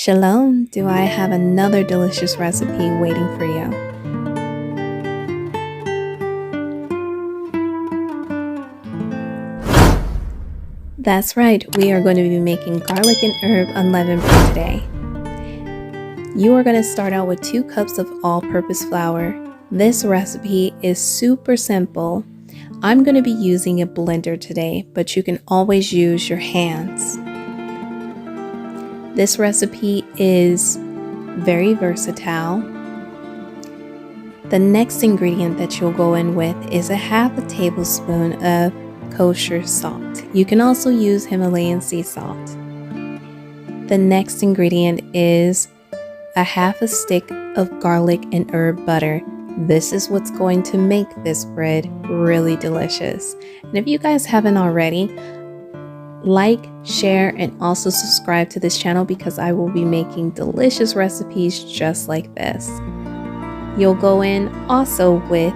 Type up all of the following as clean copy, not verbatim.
Shalom, do I have another delicious recipe waiting for you? That's right, we are going to be making garlic and herb unleavened bread today. You are going to start out with 2 cups of all-purpose flour. This recipe is super simple. I'm going to be using a blender today, but you can always use your hands. This recipe is very versatile. The next ingredient that you'll go in with is a half a tablespoon of kosher salt. You can also use Himalayan sea salt. The next ingredient is a half a stick of garlic and herb butter. This is what's going to make this bread really delicious. And if you guys haven't already, like, share, and also subscribe to this channel because I will be making delicious recipes just like this. You'll go in also with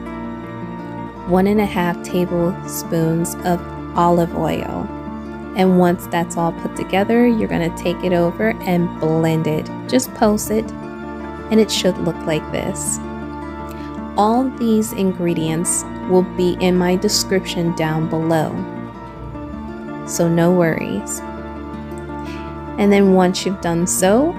1.5 tablespoons of olive oil. And once that's all put together, you're going to take it over and blend it. Just pulse it, and it should look like this. All these ingredients will be in my description down below, so no worries. And then once you've done so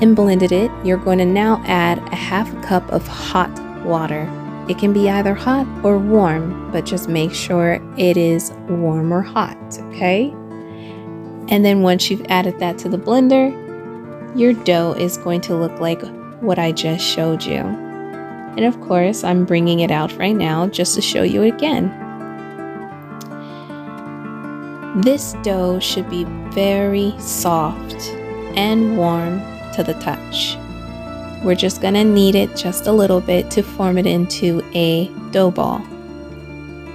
and blended it, you're going to now add a half cup of hot water. It can be either hot or warm, but just make sure it is warm or hot, okay? And then once you've added that to the blender, your dough is going to look like what I just showed you. And of course, I'm bringing it out right now just to show you again. This dough should be very soft and warm to the touch. We're just going to knead it just a little bit to form it into a dough ball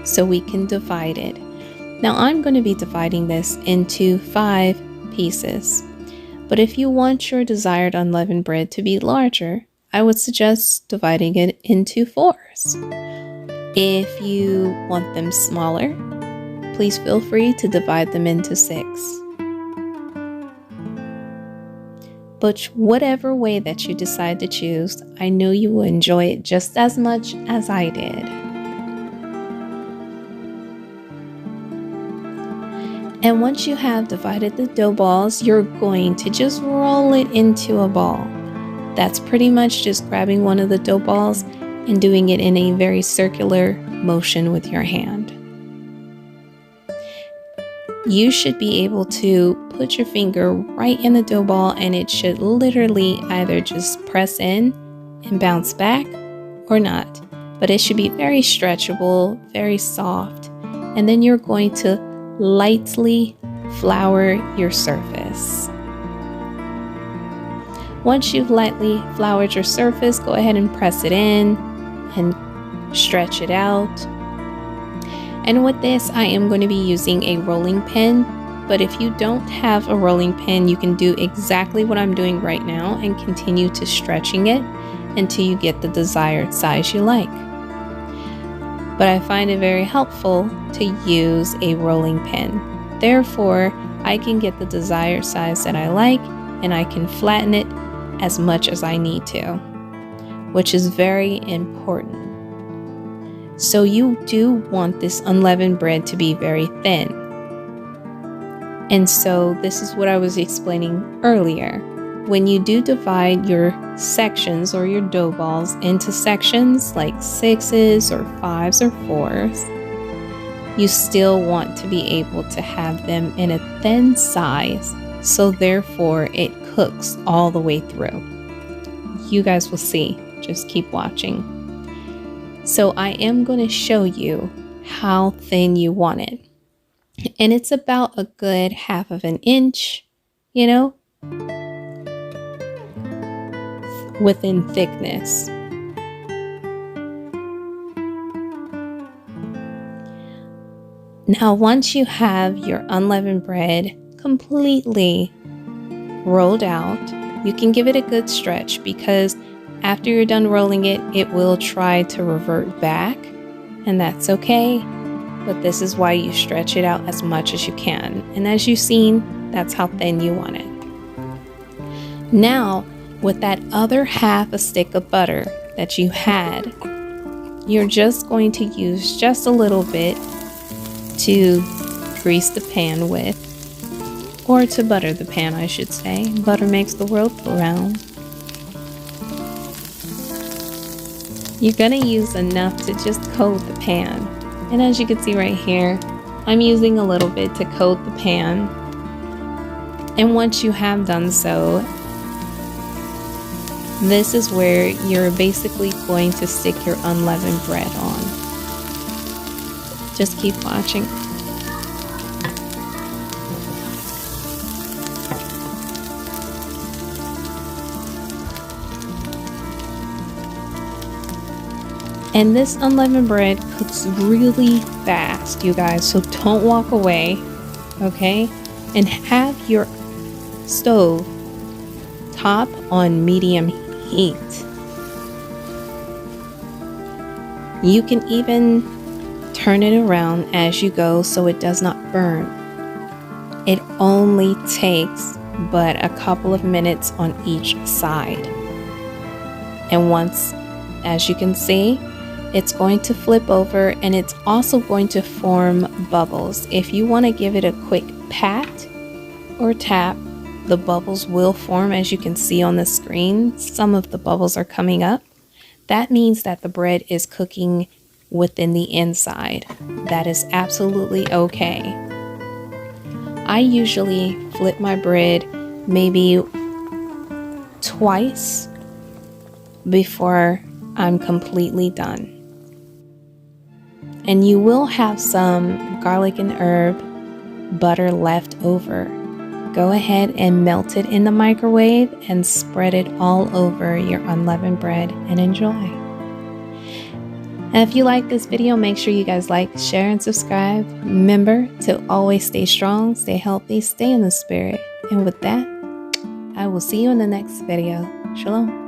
so we can divide it. Now I'm going to be dividing this into 5 pieces, but if you want your desired unleavened bread to be larger, I would suggest dividing it into 4s. If you want them smaller, please feel free to divide them into 6. But whatever way that you decide to choose, I know you will enjoy it just as much as I did. And once you have divided the dough balls, you're going to just roll it into a ball. That's pretty much just grabbing one of the dough balls and doing it in a very circular motion with your hand. You should be able to put your finger right in the dough ball and it should literally either just press in and bounce back or not. But it should be very stretchable, very soft. And then you're going to lightly flour your surface. Once you've lightly floured your surface, go ahead and press it in and stretch it out. And with this, I am going to be using a rolling pin, but if you don't have a rolling pin, you can do exactly what I'm doing right now and continue to stretching it until you get the desired size you like. But I find it very helpful to use a rolling pin. Therefore, I can get the desired size that I like and I can flatten it as much as I need to, which is very important. So you do want this unleavened bread to be very thin. And so this is what I was explaining earlier. When you do divide your sections or your dough balls into sections like 6s or 5s or 4s, you still want to be able to have them in a thin size, so therefore it cooks all the way through. You guys will see. Just keep watching. So I am going to show you how thin you want it. And it's about a good 1/2 inch, within thickness. Now, once you have your unleavened bread completely rolled out, you can give it a good stretch because after you're done rolling it, it will try to revert back, and that's okay. But this is why you stretch it out as much as you can. And as you've seen, that's how thin you want it. Now, with that other half a stick of butter that you had, you're just going to use just a little bit to grease the pan with, or to butter the pan, I should say. Butter makes the world go round. You're gonna use enough to just coat the pan. And as you can see right here, I'm using a little bit to coat the pan. And once you have done so, this is where you're basically going to stick your unleavened bread on. Just keep watching. And this unleavened bread cooks really fast, you guys, so don't walk away, okay? And have your stove top on medium heat. You can even turn it around as you go so it does not burn. It only takes but a couple of minutes on each side. And once, as you can see, it's going to flip over, and it's also going to form bubbles. If you want to give it a quick pat or tap, the bubbles will form, as you can see on the screen. Some of the bubbles are coming up. That means that the bread is cooking within the inside. That is absolutely okay. I usually flip my bread maybe twice before I'm completely done. And you will have some garlic and herb butter left over. Go ahead and melt it in the microwave and spread it all over your unleavened bread and enjoy. And if you like this video, make sure you guys like, share, and subscribe. Remember to always stay strong, stay healthy, stay in the spirit. And with that, I will see you in the next video. Shalom.